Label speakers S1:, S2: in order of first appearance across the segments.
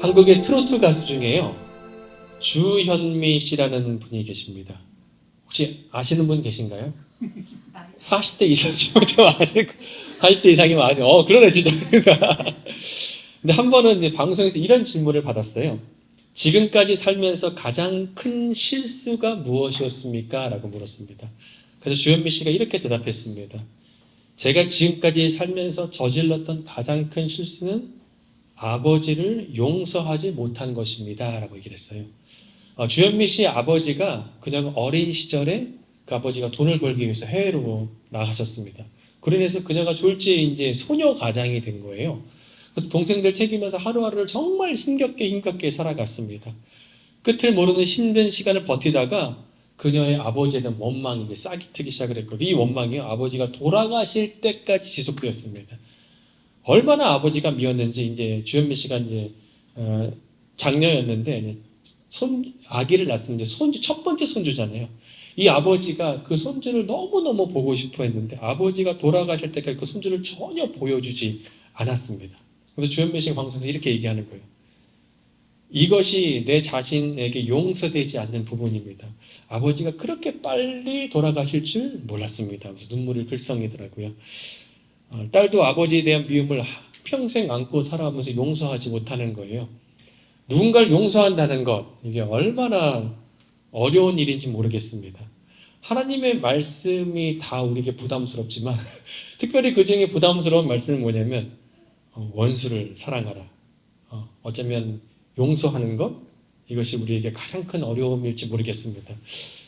S1: 한국의 트로트 가수 중에요. 주현미 씨라는 분이 계십니다. 혹시 아시는 분 계신가요? 40대 이상이면 좀 아실 거. 40대 이상이면 아죠. 그러네, 진짜. 근데 한 번은 이제 방송에서 이런 질문을 받았어요. 지금까지 살면서 가장 큰 실수가 무엇이었습니까? 라고 물었습니다. 그래서 주현미 씨가 이렇게 대답했습니다. 제가 지금까지 살면서 저질렀던 가장 큰 실수는 아버지를 용서하지 못한 것입니다. 라고 얘기를 했어요. 주현미 씨의 아버지가 그냥 어린 시절에 그 아버지가 돈을 벌기 위해서 해외로 나가셨습니다. 그로 인해서 그녀가 졸지에 이제 소녀 가장이 된 거예요. 그래서 동생들 책임져서 하루하루를 정말 힘겹게 살아갔습니다. 끝을 모르는 힘든 시간을 버티다가 그녀의 아버지에 대한 원망이 이제 싹이 트기 시작을 했거든요. 이 원망이 아버지가 돌아가실 때까지 지속되었습니다. 얼마나 아버지가 미웠는지 이제 주현미 씨가 이제 장녀였는데 아기를 낳았는데 손주 첫 번째 손주잖아요. 이 아버지가 그 손주를 너무너무 보고 싶어 했는데 아버지가 돌아가실 때까지 그 손주를 전혀 보여주지 않았습니다. 그래서 주현미 씨가 방송에서 이렇게 얘기하는 거예요. 이것이 내 자신에게 용서되지 않는 부분입니다. 아버지가 그렇게 빨리 돌아가실 줄 몰랐습니다. 그래서 눈물을 글썽이더라고요. 딸도 아버지에 대한 미움을 한평생 안고 살아가면서 용서하지 못하는 거예요. 누군가를 용서한다는 것, 이게 얼마나 어려운 일인지 모르겠습니다. 하나님의 말씀이 다 우리에게 부담스럽지만 특별히 그 중에 부담스러운 말씀은 뭐냐면 원수를 사랑하라. 어쩌면 용서하는 것, 이것이 우리에게 가장 큰 어려움일지 모르겠습니다.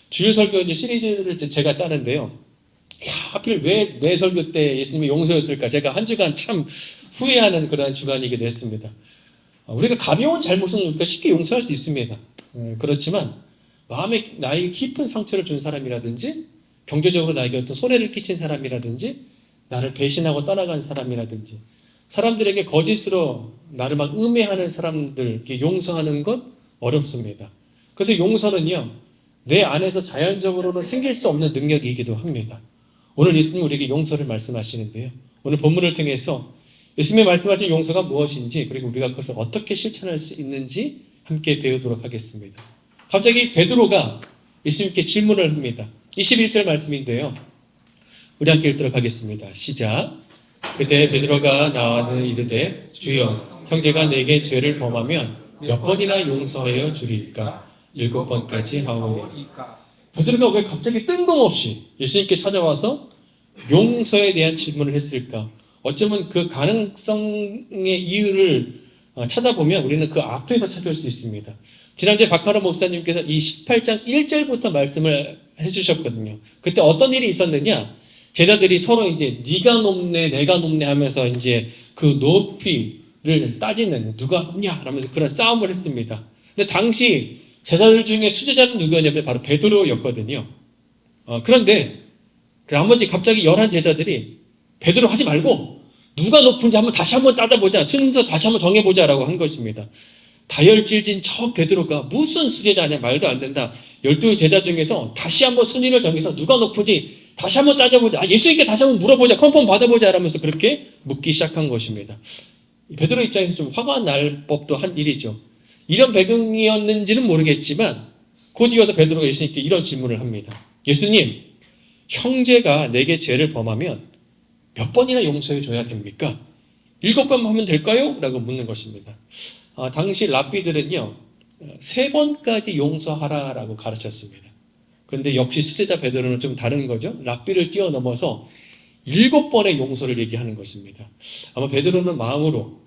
S1: 주일 설교 이제 시리즈를 제가 짜는데요. 하필 왜 내 설교 때 예수님이 용서였을까? 제가 한 주간 참 후회하는 그런 주간이기도 했습니다. 우리가 가벼운 잘못은 우리가 쉽게 용서할 수 있습니다. 그렇지만 마음에 나에게 깊은 상처를 준 사람이라든지 경제적으로 나에게 어떤 손해를 끼친 사람이라든지 나를 배신하고 떠나간 사람이라든지 사람들에게 거짓으로 나를 막 음해하는 사람들 용서하는 건 어렵습니다. 그래서 용서는요 내 안에서 자연적으로는 생길 수 없는 능력이기도 합니다. 오늘 예수님 우리에게 용서를 말씀하시는데요. 오늘 본문을 통해서 예수님이 말씀하신 용서가 무엇인지 그리고 우리가 그것을 어떻게 실천할 수 있는지 함께 배우도록 하겠습니다. 갑자기 베드로가 예수님께 질문을 합니다. 21절 말씀인데요. 우리 함께 읽도록 하겠습니다. 시작. 그때 베드로가 나와는 이르되 주여 형제가 내게 죄를 범하면 몇 번이나 용서하여 주리이까? 7번까지 하오니. 베드로가 왜 갑자기 뜬금없이 예수님께 찾아와서 용서에 대한 질문을 했을까? 어쩌면 그 가능성의 이유를 찾아보면 우리는 그 앞에서 찾을 수 있습니다. 지난주에 박하로 목사님께서 이 18장 1절부터 말씀을 해주셨거든요. 그때 어떤 일이 있었느냐? 제자들이 서로 이제 네가 높네, 내가 높네 하면서 이제 그 높이를 따지는 누가 높냐? 라면서 그런 싸움을 했습니다. 근데 당시 제자들 중에 수제자는 누구였냐면 바로 베드로였거든요. 그런데 나머지 갑자기 11 제자들이 베드로 하지 말고 누가 높은지 다시 한번 따져보자. 순서 다시 한번 정해보자라고 한 것입니다. 다혈질진 저 베드로가 무슨 수제자냐 말도 안 된다. 12 제자 중에서 다시 한번 순위를 정해서 누가 높은지 다시 한번 따져보자. 예수님께 다시 한번 물어보자. 컨펌 받아보자. 라면서 그렇게 묻기 시작한 것입니다. 베드로 입장에서 좀 화가 날 법도 한 일이죠. 이런 배경이었는지는 모르겠지만 곧 이어서 베드로가 예수님께 이런 질문을 합니다. 예수님, 형제가 내게 죄를 범하면 몇 번이나 용서해 줘야 됩니까? 7번 하면 될까요? 라고 묻는 것입니다. 당시 랍비들은요 3번까지 용서하라라고 가르쳤습니다. 그런데 역시 수제자 베드로는 좀 다른 거죠. 랍비를 뛰어넘어서 7번의 용서를 얘기하는 것입니다. 아마 베드로는 마음으로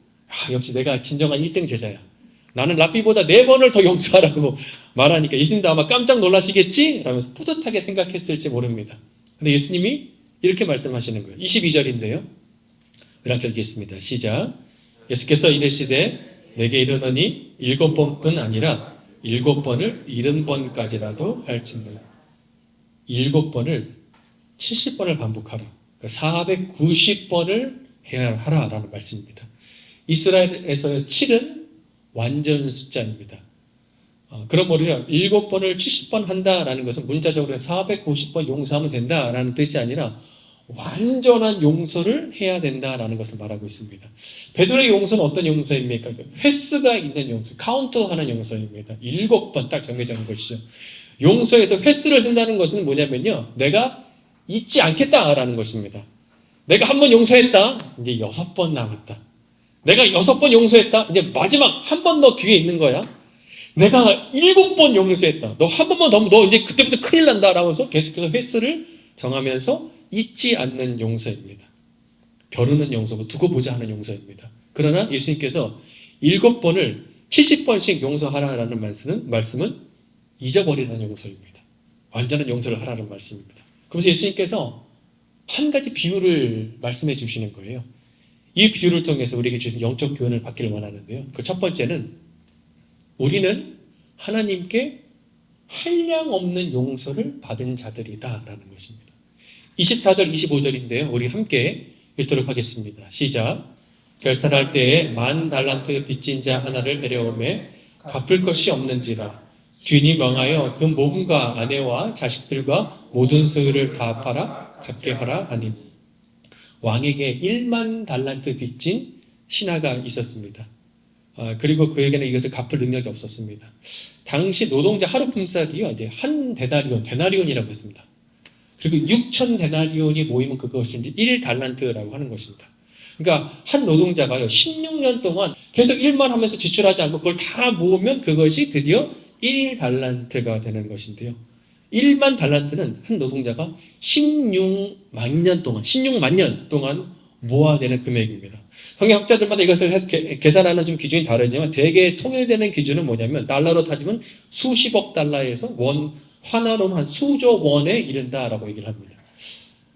S1: 역시 내가 진정한 1등 제자야. 나는 랍비보다 4번을 더 용서하라고 말하니까 예수님도 아마 깜짝 놀라시겠지? 라면서 뿌듯하게 생각했을지 모릅니다. 근데 예수님이 이렇게 말씀하시는 거예요. 22절인데요. 이렇게 읽겠습니다. 시작. 예수께서 이르시되 내게 이르노니 7번뿐 아니라 7번을 70번까지라도 할지니라. 7번을 70번을 반복하라. 490번을 해야 하라라는 말씀입니다. 이스라엘에서 7은 완전 숫자입니다. 그럼 우리가 7번을 70번 한다라는 것은 문자적으로 490번 용서하면 된다라는 뜻이 아니라 완전한 용서를 해야 된다라는 것을 말하고 있습니다. 베드로의 용서는 어떤 용서입니까? 횟수가 있는 용서, 카운트하는 용서입니다. 7번 딱 정해져 있는 것이죠. 용서에서 횟수를 쓴다는 것은 뭐냐면요, 내가 잊지 않겠다라는 것입니다. 내가 한 번 용서했다, 이제 6번 남았다. 내가 6번 용서했다, 이제 마지막 한 번 더 기회 있는 거야. 내가 7번 용서했다. 너 한 번만 더, 너 이제 그때부터 큰일 난다. 라면서 계속해서 횟수를 정하면서 잊지 않는 용서입니다. 벼르는 용서고 두고 보자 하는 용서입니다. 그러나 예수님께서 7번을 70번씩 용서하라라는 말씀은 잊어버리라는 용서입니다. 완전한 용서를 하라는 말씀입니다. 그래서 예수님께서 한 가지 비유를 말씀해 주시는 거예요. 이 비유를 통해서 우리에게 주신 영적 교훈을 받기를 원하는데요. 그 첫 번째는 우리는 하나님께 한량 없는 용서를 받은 자들이다라는 것입니다. 24절, 25절인데요. 우리 함께 읽도록 하겠습니다. 시작. 결산할 때에 10,000달란트 빚진 자 하나를 데려오매 갚을 것이 없는지라 주인이 명하여 그 몸과 아내와 자식들과 모든 소유를 다 팔아 갚게 하라 하니 왕에게 10,000달란트 빚진 신하가 있었습니다. 그리고 그에게는 이것을 갚을 능력이 없었습니다. 당시 노동자 하루 품삯이요, 이제 한 데나리온이라고 했습니다. 그리고 6,000데나리온이 모이면 그것이 이제 1달란트라고 하는 것입니다. 그러니까 한 노동자가요, 16년 동안 계속 일만 하면서 지출하지 않고 그걸 다 모으면 그것이 드디어 1달란트가 되는 것인데요. 1만 달란트는 한 노동자가 16만 년 동안 모아야 되는 금액입니다. 성경학자들마다 이것을 계산하는 좀 기준이 다르지만 대개 통일되는 기준은 뭐냐면 달러로 따지면 수십억 달러에서 환화로는 한 수조 원에 이른다라고 얘기를 합니다.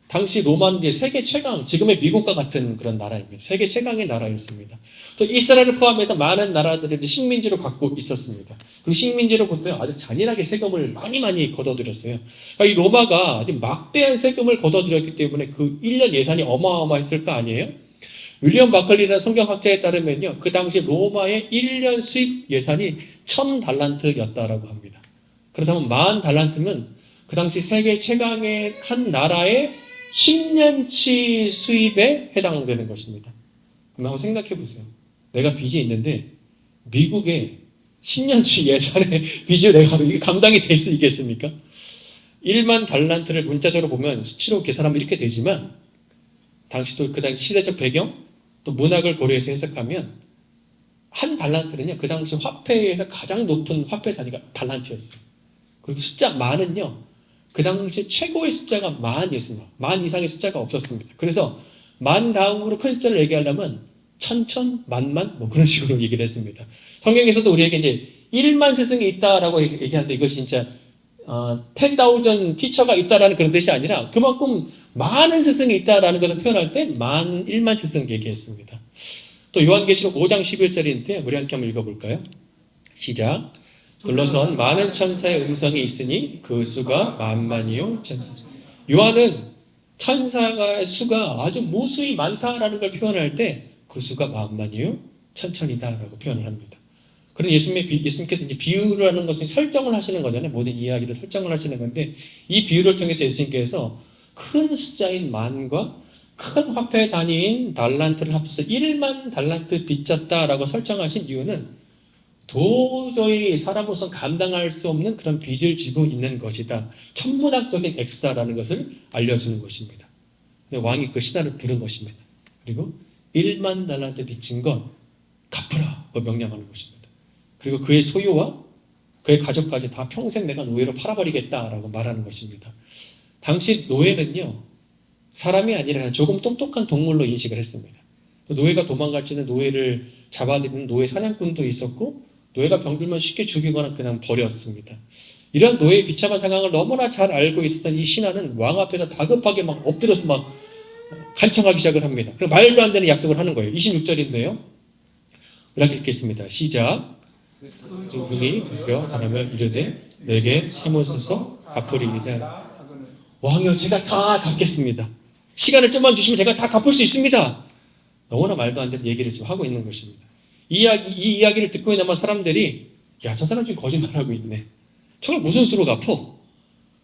S1: 당시 로마는 세계 최강, 지금의 미국과 같은 그런 나라입니다. 세계 최강의 나라였습니다. 또 이스라엘을 포함해서 많은 나라들이 식민지로 갖고 있었습니다. 그리고 식민지로부터 아주 잔인하게 세금을 많이 걷어들였어요. 그러니까 이 로마가 아주 막대한 세금을 걷어들였기 때문에 그 1년 예산이 어마어마했을 거 아니에요? 윌리엄 바클리라는 성경학자에 따르면요, 그 당시 로마의 1년 수입 예산이 1,000달란트였다라고 합니다. 그렇다면 10,000달란트면 그 당시 세계 최강의 한 나라의 10년치 수입에 해당되는 것입니다. 그럼 한번 생각해 보세요. 내가 빚이 있는데 미국의 10년치 예산의 빚을 내가 이게 감당이 될 수 있겠습니까? 10,000달란트를 문자적으로 보면 수치로 계산하면 이렇게 되지만 당시도 그 당시 시대적 배경 또 문학을 고려해서 해석하면 한 달란트는요, 그 당시 화폐에서 가장 높은 화폐 단위가 달란트였어요. 그리고 숫자 만은요, 그 당시 최고의 숫자가 만이었습니다. 만 이상의 숫자가 없었습니다. 그래서 만 다음으로 큰 숫자를 얘기하려면 천천, 만만 뭐 그런 식으로 얘기를 했습니다. 성경에서도 우리에게 이제 1만 스승이 있다라고 얘기하는데 이것이 진짜 10,000 티처가 있다라는 그런 뜻이 아니라 그만큼 많은 스승이 있다라는 것을 표현할 때 1만 스승 얘기했습니다. 또 요한계시록 5장 11절인데 우리 함께 한번 읽어볼까요? 시작. 둘러선 많은 천사의 음성이 있으니 그 수가 만만이요. 요한은 천사의 수가 아주 무수히 많다라는 걸 표현할 때 그 수가 만만이요 천천이다라고 표현을 합니다. 그런 예수님께서 이제 비유를 하는 것은 설정을 하시는 거잖아요. 모든 이야기를 설정을 하시는 건데 이 비유를 통해서 예수님께서 큰 숫자인 만과 큰 화폐 단위인 달란트를 합쳐서 1,000달란트 빚졌다라고 설정하신 이유는 도저히 사람으로서 감당할 수 없는 그런 빚을 지고 있는 것이다. 천문학적인 액수다라는 것을 알려주는 것입니다. 왕이 그 신하를 부른 것입니다. 그리고 10,000달란트 빚진 건 갚으라 명령하는 것입니다. 그리고 그의 소유와 그의 가족까지 다 평생 내가 노예로 팔아버리겠다라고 말하는 것입니다. 당시 노예는요, 사람이 아니라 조금 똑똑한 동물로 인식을 했습니다. 노예가 도망갈지는 노예를 잡아들이는 노예 사냥꾼도 있었고 노예가 병들면 쉽게 죽이거나 그냥 버렸습니다. 이런 노예의 비참한 상황을 너무나 잘 알고 있었던 이 신하는 왕 앞에서 다급하게 막 엎드려서 막 간청하기 시작을 합니다. 그리고 말도 안 되는 약속을 하는 거예요. 26절인데요. 이렇게 읽겠습니다. 시작. 그분이 며 전하며 이르되 내게 세무서서 갚으리이다. 왕이여, 제가 다 갚겠습니다. 시간을 좀만 주시면 제가 다 갚을 수 있습니다. 너무나 말도 안 되는 얘기를 지금 하고 있는 것입니다. 이 이야기를 듣고 있는 사람들이 야, 저 사람 지금 거짓말하고 있네. 저걸 무슨 수로 갚어?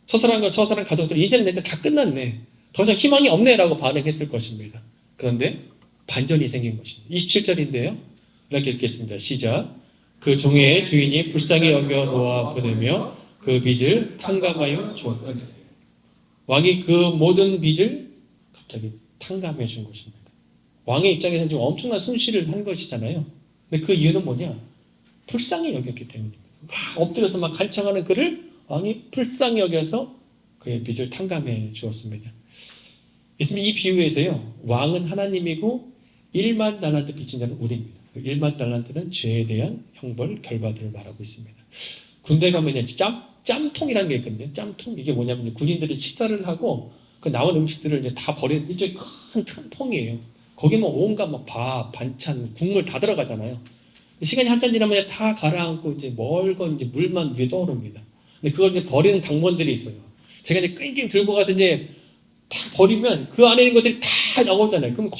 S1: 저 사람 가족들 인생 내내 다 끝났네. 더 이상 희망이 없네라고 반응했을 것입니다. 그런데 반전이 생긴 것입니다. 27절인데요. 이렇게 읽겠습니다. 시작. 그 종의 주인이 불쌍히 여겨 놓아 보내며 그 빚을 탕감하여 주었다. 왕이 그 모든 빚을 갑자기 탕감해 준 것입니다. 왕의 입장에서는 좀 엄청난 손실을 한 것이잖아요. 근데 그 이유는 뭐냐? 불쌍히 여겼기 때문입니다. 막 엎드려서 막 간청하는 그를 왕이 불쌍히 여겨서 그의 빚을 탕감해 주었습니다. 이 비유에서요, 왕은 하나님이고 1만 달란트 빚진 자는 우리입니다. 1만 달란트는 죄에 대한 형벌 결과들을 말하고 있습니다. 군대 가면 짬통이라는 게 있거든요. 짬통. 이게 뭐냐면 군인들이 식사를 하고 그 나온 음식들을 이제 다 버리는 일종의 큰 통이에요. 거기 뭐 온갖 뭐 밥, 반찬, 국물 다 들어가잖아요. 시간이 한참 지나면 다 가라앉고 이제 멀건 이제 물만 위에 떠오릅니다. 근데 그걸 이제 버리는 당번들이 있어요. 제가 이제 낑낑 들고 가서 이제 다 버리면 그 안에 있는 것들이 다 나오잖아요. 그럼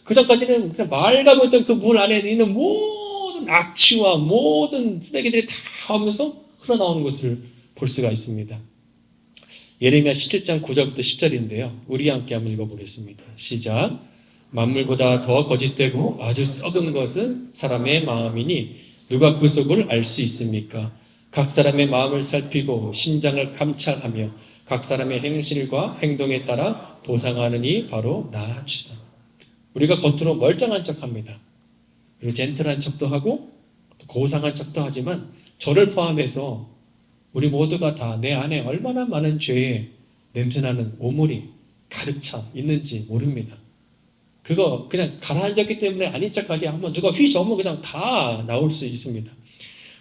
S1: 그 전까지는 그냥 맑아 보였던 그 물 안에 있는 모든 악취와 모든 쓰레기들이 다 하면서 흘러나오는 것을 볼 수가 있습니다. 예레미야 17장 9절부터 10절인데요. 우리 함께 한번 읽어보겠습니다. 시작. 만물보다 더 거짓되고 아주 썩은 것은 사람의 마음이니 누가 그 속을 알 수 있습니까? 각 사람의 마음을 살피고 심장을 감찰하며 각 사람의 행실과 행동에 따라 보상하느니 바로 나 주다. 우리가 겉으로 멀쩡한 척합니다. 그리고 젠틀한 척도 하고 고상한 척도 하지만 저를 포함해서 우리 모두가 다 내 안에 얼마나 많은 죄의 냄새나는 오물이 가득 차 있는지 모릅니다. 그거 그냥 가라앉았기 때문에 아닌 척하지 한번 누가 휘 저으면 그냥 다 나올 수 있습니다.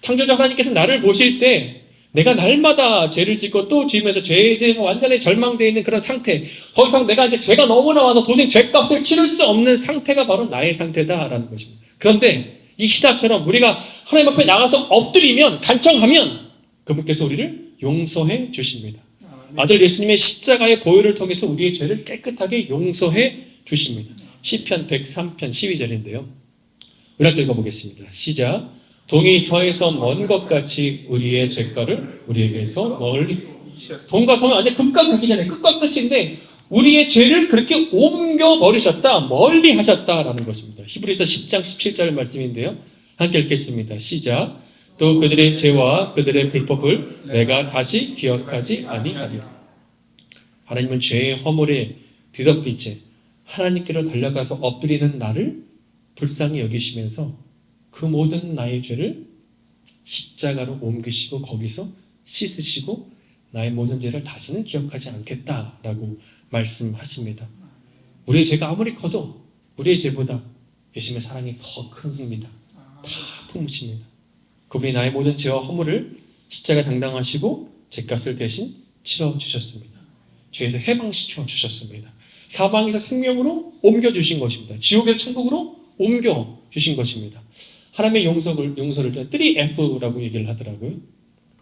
S1: 창조자 하나님께서 나를 보실 때 내가 날마다 죄를 짓고 또 지으면서 죄에 대해서 완전히 절망되어 있는 그런 상태, 더 이상 내가 이제 죄가 너무 나와서 도저히 죄값을 치를 수 없는 상태가 바로 나의 상태다라는 것입니다. 그런데 이 시다처럼 우리가 하나님 앞에 나가서 엎드리면 간청하면 그분께서 우리를 용서해 주십니다. 아들 예수님의 십자가의 보혈을 통해서 우리의 죄를 깨끗하게 용서해 주십니다. 시편 103편 12절인데요. 우리 읽어보겠습니다. 시작. 동이 서에서 먼 것 같이 우리의 죄가를 우리에게서 멀리. 동과 서는 완전 극과 극이잖아요. 끝과 끝인데 우리의 죄를 그렇게 옮겨 버리셨다, 멀리 하셨다라는 것입니다. 히브리서 10장 17절 말씀인데요. 함께 읽겠습니다. 시작. 또 그들의 죄와 그들의 불법을 내가 다시 기억하지 아니하리라. 하나님은 죄의 허물에 뒤덮인 채 하나님께로 달려가서 엎드리는 나를 불쌍히 여기시면서 그 모든 나의 죄를 십자가로 옮기시고 거기서 씻으시고 나의 모든 죄를 다시는 기억하지 않겠다라고 말씀하십니다. 우리의 죄가 아무리 커도 우리의 죄보다 예수님의 사랑이 더 큽니다. 다 품으십니다. 그분이 나의 모든 죄와 허물을 십자가 당당하시고 죄값을 대신 치러주셨습니다. 죄에서 해방시켜 주셨습니다. 사방에서 생명으로 옮겨주신 것입니다. 지옥에서 천국으로 옮겨주신 것입니다. 하나님의 용서를 3F라고 얘기를 하더라고요.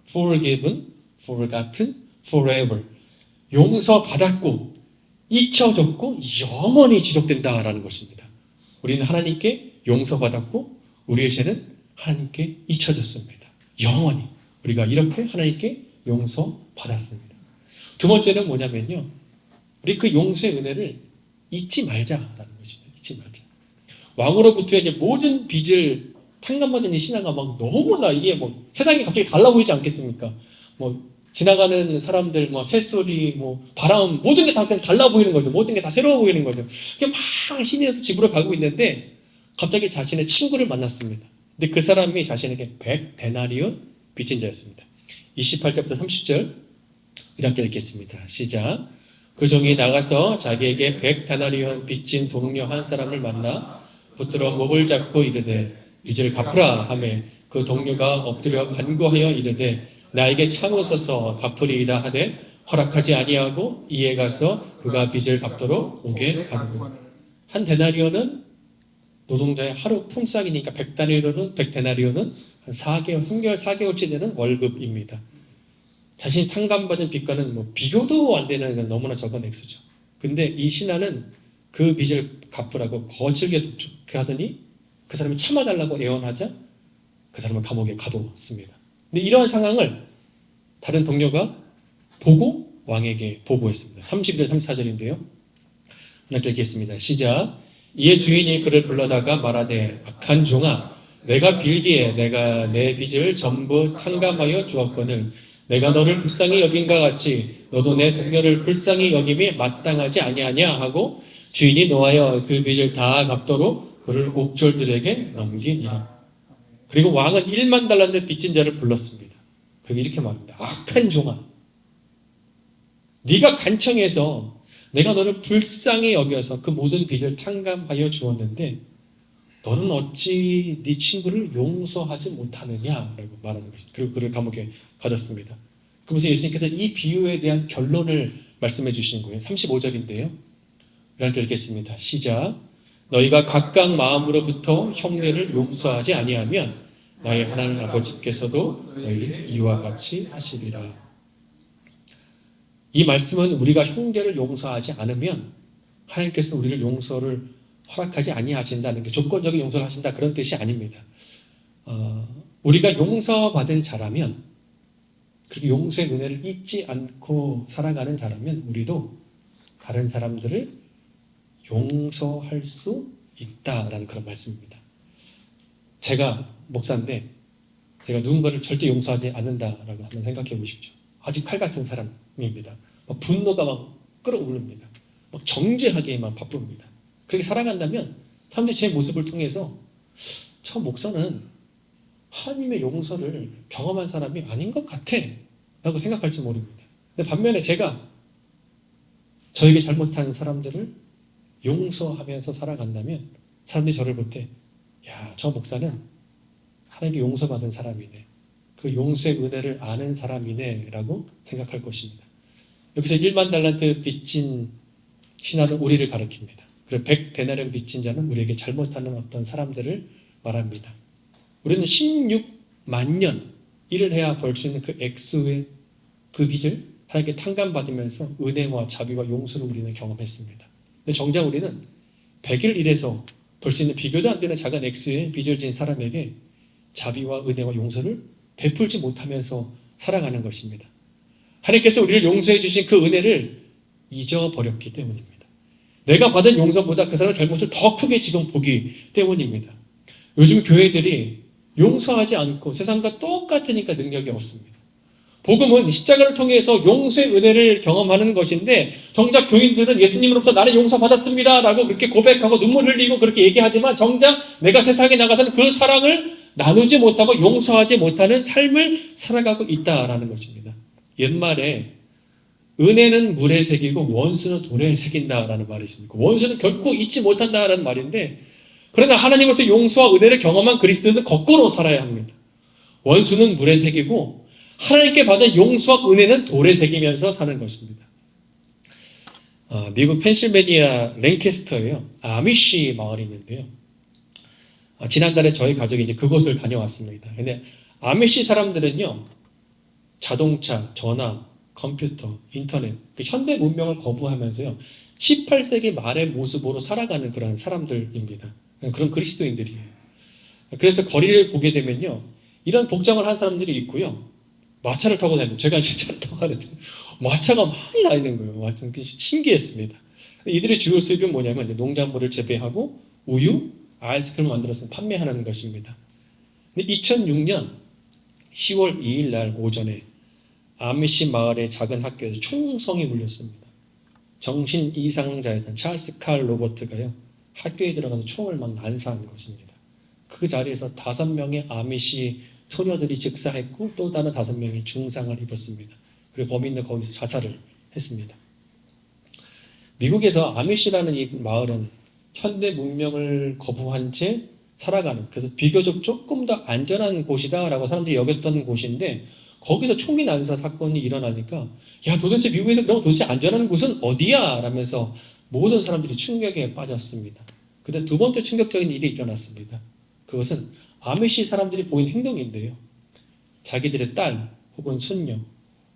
S1: Forgiven, Forgotten, Forever. 용서받았고 잊혀졌고 영원히 지속된다라는 것입니다. 우리는 하나님께 용서받았고 우리의 죄는 하나님께 잊혀졌습니다. 영원히 우리가 이렇게 하나님께 용서받았습니다. 두 번째는 뭐냐면요. 우리 그 용서의 은혜를 잊지 말자라는 것입니다. 잊지 말자. 왕으로부터 이제 모든 빚을 탕감받은 이 신하가 막 너무나 이게 뭐 세상이 갑자기 달라 보이지 않겠습니까? 뭐 지나가는 사람들 뭐 새소리 뭐 바람 모든 게 다 그냥 달라 보이는 거죠. 모든 게 다 새로워 보이는 거죠. 그게 막 신이 나서 집으로 가고 있는데 갑자기 자신의 친구를 만났습니다. 근데 그 사람이 자신에게 100데나리온 빚진 자였습니다. 28절부터 30절 이렇게 읽겠습니다. 시작. 그 종이 나가서 자기에게 100데나리온 빚진 동료 한 사람을 만나 붙들어 목을 잡고 이르되 빚을 갚으라 하매 그 동료가 엎드려 간구하여 이르되 나에게 참으소서 갚으리이다 하되 허락하지 아니하고 이에 가서 그가 빚을 갚도록 오게 하더라. 한 데나리온은 노동자의 하루 품삯이니까 100데나리온은 한 4개월, 3개월, 4개월치 되는 월급입니다. 자신이 탕감받은 빚과는 뭐 비교도 안 되는 너무나 적은 액수죠. 근데 이 신하는 그 빚을 갚으라고 거칠게 하더니 그 사람이 참아달라고 애원하자 그 사람은 감옥에 가둬왔습니다. 근데 이러한 상황을 다른 동료가 보고 왕에게 보고했습니다. 31절 34절인데요. 하나 읽겠습니다. 시작. 이에 주인이 그를 불러다가 말하되 악한 종아 내가 빌기에 내가 내 빚을 전부 탕감하여 주었거늘 내가 너를 불쌍히 여긴과 같이 너도 내 동료를 불쌍히 여김이 마땅하지 아니하냐 하고 주인이 노하여 그 빚을 다 갚도록 그를 옥졸들에게 넘기니라. 그리고 왕은 1만 달란트 빚진 자를 불렀습니다. 그리고 이렇게 말합니다. 악한 종아 네가 간청해서 내가 너를 불쌍히 여겨서 그 모든 빚을 탕감하여 주었는데 너는 어찌 네 친구를 용서하지 못하느냐라고 말하는 것입니다. 그리고 그를 감옥에 가뒀습니다. 그러면서 예수님께서 이 비유에 대한 결론을 말씀해 주시는 거예요. 35절인데요. 이렇게 읽겠습니다. 시작. 너희가 각각 마음으로부터 형제를 용서하지 아니하면 나의 하나님 아버지께서도 너희를 이와 같이 하시리라. 이 말씀은 우리가 형제를 용서하지 않으면 하나님께서 우리를 용서를 허락하지 아니하신다는 게 조건적인 용서를 하신다 그런 뜻이 아닙니다. 우리가 용서받은 자라면 그리고 용서의 은혜를 잊지 않고 살아가는 자라면 우리도 다른 사람들을 용서할 수 있다라는 그런 말씀입니다. 제가 목사인데 제가 누군가를 절대 용서하지 않는다라고 한번 생각해 보십시오. 아주 칼 같은 사람입니다. 막 분노가 막 끌어오릅니다. 막 정죄하기에만 바쁩니다. 그렇게 살아간다면 사람들이 제 모습을 통해서 저 목사는 하나님의 용서를 경험한 사람이 아닌 것 같아 라고 생각할지 모릅니다. 근데 반면에 제가 저에게 잘못한 사람들을 용서하면서 살아간다면 사람들이 저를 볼 때 야, 저 목사는 하나님께 용서받은 사람이네. 그 용서의 은혜를 아는 사람이네 라고 생각할 것입니다. 여기서 1만 달란트 빚진 신하는 우리를 가리킵니다. 그리고 100데나리온 빚진 자는 우리에게 잘못하는 어떤 사람들을 말합니다. 우리는 16만 년 일을 해야 벌 수 있는 그 액수의 그 빚을 하나님께 탕감받으면서 은혜와 자비와 용서를 우리는 경험했습니다. 근데 정작 우리는 100일 일해서 벌 수 있는 비교도 안 되는 작은 액수의 빚을 진 사람에게 자비와 은혜와 용서를 베풀지 못하면서 살아가는 것입니다. 하나님께서 우리를 용서해 주신 그 은혜를 잊어버렸기 때문입니다. 내가 받은 용서보다 그 사람의 잘못을 더 크게 지금 보기 때문입니다. 요즘 교회들이 용서하지 않고 세상과 똑같으니까 능력이 없습니다. 복음은 십자가를 통해서 용서의 은혜를 경험하는 것인데 정작 교인들은 예수님으로부터 나는 용서받았습니다 라고 그렇게 고백하고 눈물 흘리고 그렇게 얘기하지만 정작 내가 세상에 나가서는 그 사랑을 나누지 못하고 용서하지 못하는 삶을 살아가고 있다라는 것입니다. 옛말에 은혜는 물에 새기고 원수는 돌에 새긴다라는 말이 있습니다. 원수는 결코 잊지 못한다라는 말인데 그러나 하나님으로부터 용서와 은혜를 경험한 그리스도인은 거꾸로 살아야 합니다. 원수는 물에 새기고 하나님께 받은 용서와 은혜는 돌에 새기면서 사는 것입니다. 미국 펜실베니아 랭캐스터에요. 아미시 마을이 있는데요. 지난달에 저희 가족이 이제 그곳을 다녀왔습니다. 근데 아미시 사람들은요, 자동차, 전화, 컴퓨터, 인터넷, 그 현대 문명을 거부하면서요, 18세기 말의 모습으로 살아가는 그런 사람들입니다. 그런 그리스도인들이에요. 그래서 거리를 보게 되면요, 이런 복장을 한 사람들이 있고요, 마차를 타고 다니는, 제가 이제 차를 타고 가는데, 마차가 많이 다니는 거예요. 신기했습니다. 이들의 주요 수입은 뭐냐면, 농작물을 재배하고, 우유, 아이스크림을 만들어서 판매하는 것입니다. 근데 2006년 10월 2일 날 오전에 아미시 마을의 작은 학교에서 총성이 울렸습니다. 정신 이상자였던 찰스 칼 로버트가요, 학교에 들어가서 총을 막 난사한 것입니다. 그 자리에서 5명의 아미시 소녀들이 즉사했고 또 다른 5명이 중상을 입었습니다. 그리고 범인은 거기서 자살을 했습니다. 미국에서 아미시라는 이 마을은 현대 문명을 거부한 채 살아가는, 그래서 비교적 조금 더 안전한 곳이다라고 사람들이 여겼던 곳인데 거기서 총기 난사 사건이 일어나니까 야, 도대체 미국에서 그럼 도대체 안전한 곳은 어디야? 라면서 모든 사람들이 충격에 빠졌습니다. 그때 두 번째 충격적인 일이 일어났습니다. 그것은 아미시 사람들이 보인 행동인데요. 자기들의 딸 혹은 손녀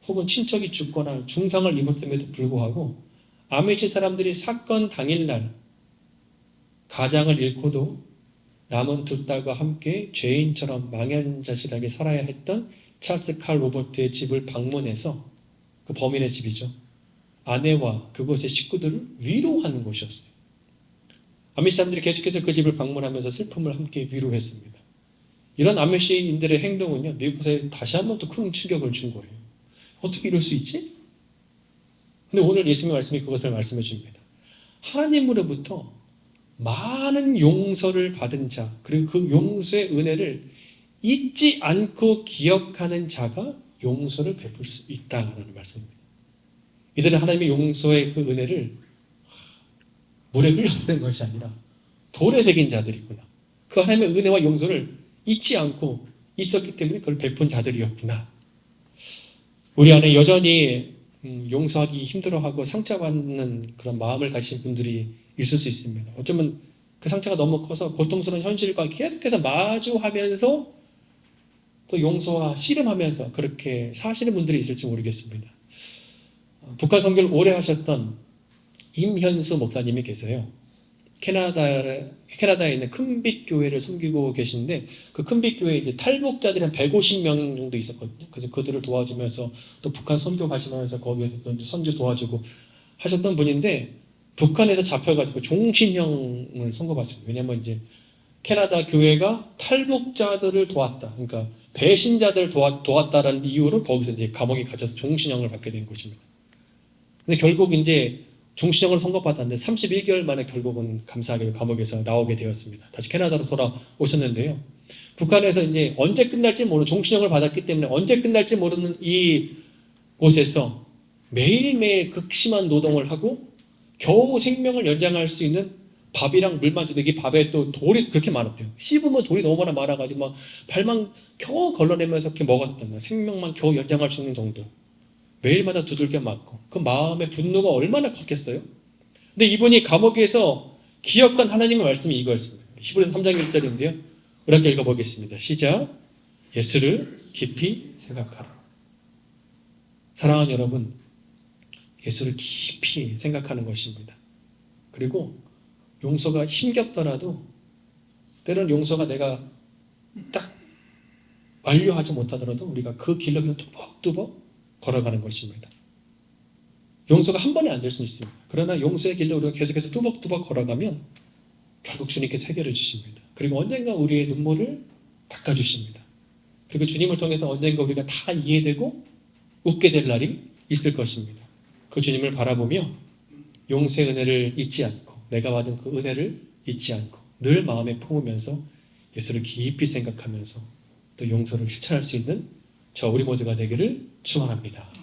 S1: 혹은 친척이 죽거나 중상을 입었음에도 불구하고 아미시 사람들이 사건 당일날 가장을 잃고도 남은 두 딸과 함께 죄인처럼 망연자실하게 살아야 했던 찰스 칼 로버트의 집을 방문해서 그 범인의 집이죠. 아내와 그곳의 식구들을 위로하는 곳이었어요. 아미 사람들이 계속해서 그 집을 방문하면서 슬픔을 함께 위로했습니다. 이런 아메시인들의 행동은요, 미국 사회에 다시 한번 또 큰 충격을 준 거예요. 어떻게 이럴 수 있지? 근데 오늘 예수님의 말씀이 그것을 말씀해 줍니다. 하나님으로부터 많은 용서를 받은 자, 그리고 그 용서의 은혜를 잊지 않고 기억하는 자가 용서를 베풀 수 있다는 말씀입니다. 이들은 하나님의 용서의 그 은혜를 물에 흘려보낸 것이 아니라 돌에 새긴 자들이구나. 그 하나님의 은혜와 용서를 잊지 않고 있었기 때문에 그걸 베푼 자들이었구나. 우리 안에 여전히 용서하기 힘들어하고 상처받는 그런 마음을 가진 분들이 있을 수 있습니다. 어쩌면 그 상처가 너무 커서 고통스러운 현실과 계속해서 마주하면서 또 용서와 씨름하면서 그렇게 사시는 분들이 있을지 모르겠습니다. 북한 선교를 오래 하셨던 임현수 목사님이 계세요. 캐나다에 있는 큰빛 교회를 섬기고 계신데 그 큰빛 교회에 이제 탈북자들이 한 150명 정도 있었거든요. 그래서 그들을 도와주면서 또 북한 선교 가시면서 거기에서 또 선교 도와주고 하셨던 분인데 북한에서 잡혀가지고 종신형을 선고받습니다. 왜냐면 이제 캐나다 교회가 탈북자들을 도왔다. 그러니까 배신자들을 도왔다라는 이유로 거기서 이제 감옥에 갇혀서 종신형을 받게 된 것입니다. 근데 결국 이제 종신형을 선고받았는데 31개월 만에 결국은 감사하게 감옥에서 나오게 되었습니다. 다시 캐나다로 돌아오셨는데요. 북한에서 이제 언제 끝날지 모르는 종신형을 받았기 때문에 언제 끝날지 모르는 이 곳에서 매일매일 극심한 노동을 하고 겨우 생명을 연장할 수 있는 밥이랑 물만 주는데 이 밥에 또 돌이 그렇게 많았대요. 씹으면 돌이 너무 많아가지고 막 발만 겨우 걸러내면서 이렇게 먹었던 생명만 겨우 연장할 수 있는 정도. 매일마다 두들겨 맞고 그 마음의 분노가 얼마나 컸겠어요? 근데 이분이 감옥에서 기억한 하나님의 말씀이 이거였습니다. 히브리서 3장 1절인데요. 우리 함께 읽어보겠습니다. 시작. 예수를 깊이 생각하라. 사랑하는 여러분, 예수를 깊이 생각하는 것입니다. 그리고 용서가 힘겹더라도 때로는 용서가 내가 딱 완료하지 못하더라도 우리가 그 길로 그냥 뚜벅뚜벅 걸어가는 것입니다. 용서가 한 번에 안 될 수는 있습니다. 그러나 용서의 길로 우리가 계속해서 뚜벅뚜벅 걸어가면 결국 주님께서 해결해 주십니다. 그리고 언젠가 우리의 눈물을 닦아주십니다. 그리고 주님을 통해서 언젠가 우리가 다 이해되고 웃게 될 날이 있을 것입니다. 그 주님을 바라보며 용서의 은혜를 잊지 않고 내가 받은 그 은혜를 잊지 않고 늘 마음에 품으면서 예수를 깊이 생각하면서 또 용서를 실천할 수 있는 저 우리 모두가 되기를 축원합니다.